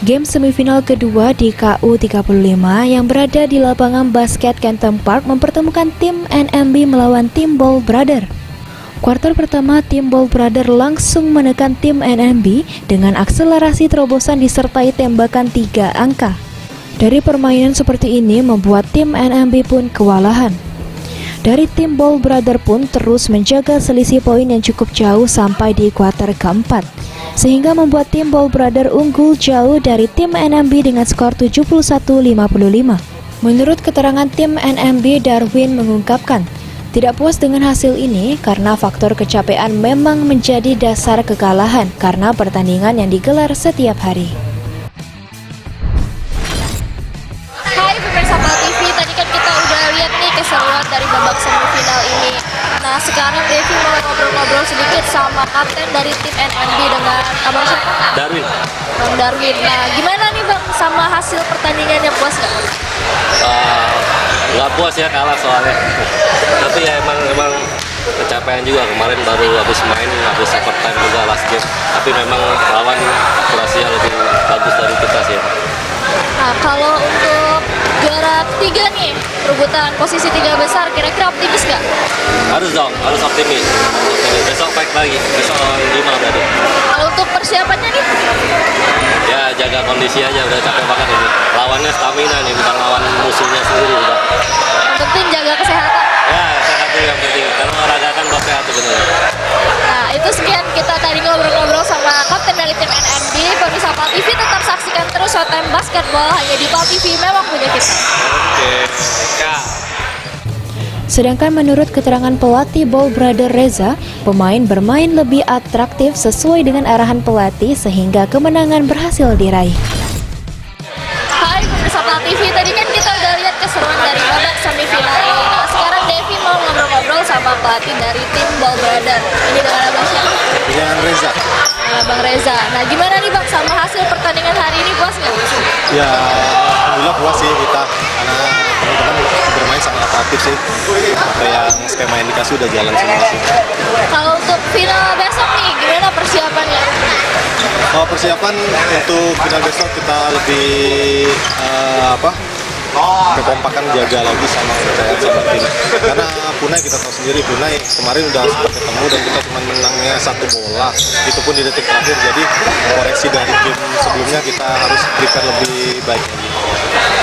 Game semifinal kedua di KU 35 yang berada di lapangan basket Kenton Park mempertemukan tim NMB melawan tim Ball Brother. Kuarter pertama, tim Ball Brother langsung menekan tim NMB dengan akselerasi terobosan disertai tembakan 3 angka. Dari permainan seperti ini membuat tim NMB pun kewalahan. Dari tim Ball Brother pun terus menjaga selisih poin yang cukup jauh sampai di kuarter keempat, sehingga membuat tim Ball Brother unggul jauh dari tim NMB dengan skor 71-55. Menurut keterangan tim NMB, Darwin mengungkapkan tidak puas dengan hasil ini karena faktor kecapean memang menjadi dasar kekalahan karena pertandingan yang digelar setiap hari. Hai pemirsa Pal TV, tadi kan kita udah lihat nih keseruan dari babak semifinal ini. Nah sekarang Devi mau ngobrol-ngobrol sedikit sama kapten dari tim NMB dengan abang siapa? Darwin. Bang Darwin. Nah gimana nih bang sama hasil pertandingannya, puas gak? Nggak puas ya, kalah soalnya. Tapi ya emang kecapean juga, kemarin baru habis main, habis overtime juga last game. Tapi memang lawan Kroasia lebih bagus dari kita sih. Nah kalau untuk juara ketiga nih, perebutan posisi 3 besar, kira-kira optimis gak? Harus dong, harus optimis. Besok baik lagi, besok lawan 5 berarti. Kalau untuk persiapannya nih? Ya jaga kondisi aja, udah capek banget ini. Lawannya stamina nih, bukan lawan musuhnya sendiri udah. Yang penting jaga kesehatan. Ya sehat itu yang penting, karena olahraga kan buat sehat sebenarnya. Nah itu sekian kita tadi ngobrol-ngobrol sama kapten dari tim NMB. Pemirsa Pal TV tetap saksikan terus Showtime Basketball hanya di Pal TV, memang punya kita. Oke, Kak. Sedangkan menurut keterangan pelatih Ball Brother Reza, pemain bermain lebih atraktif sesuai dengan arahan pelatih sehingga kemenangan berhasil diraih. Hai pemirsa Pal TV, tadi kan kita udah lihat keseruan dari babak semifinal ini. Nah sekarang Devi mau ngobrol-ngobrol sama pelatih dari tim Ball Brother. Ini dengan abang siapa? Dengan Reza. Bang Reza. Nah gimana nih bang sama hasil pertandingan hari ini, puas nggak? Ya, alhamdulillah puas sih kita karena teman-teman bermain sangat atraktif sih. Apa yang skema yang dikasih udah jalan semua sih. Kalau untuk final besok nih, gimana persiapannya? Kalau persiapan untuk final besok kita lebih kekompakan, jaga lagi sama kepercayaan sama tim. Karena Punai kita tahu sendiri, Punai kemarin udah sempat ketemu dan kita cuma menangnya 1 bola, itu pun di detik terakhir. Jadi koreksi dari game sebelumnya kita harus prepare lebih baik lagi.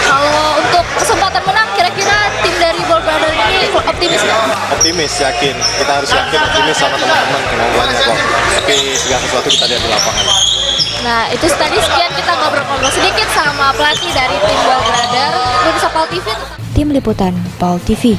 Kalau untuk kesempatan menang, kira-kira tim dari Ball Brother ini optimis nggak? Optimis, yakin. Kita harus yakin, optimis sama teman-teman, kemampuannya kok. Tapi segala sesuatu kita lihat di lapangan. Nah itu tadi sekian kita ngobrol-ngobrol sedikit sama pelatih dari tim Ball Brother. Pemirsa Pal TV. Tim Liputan Pal TV.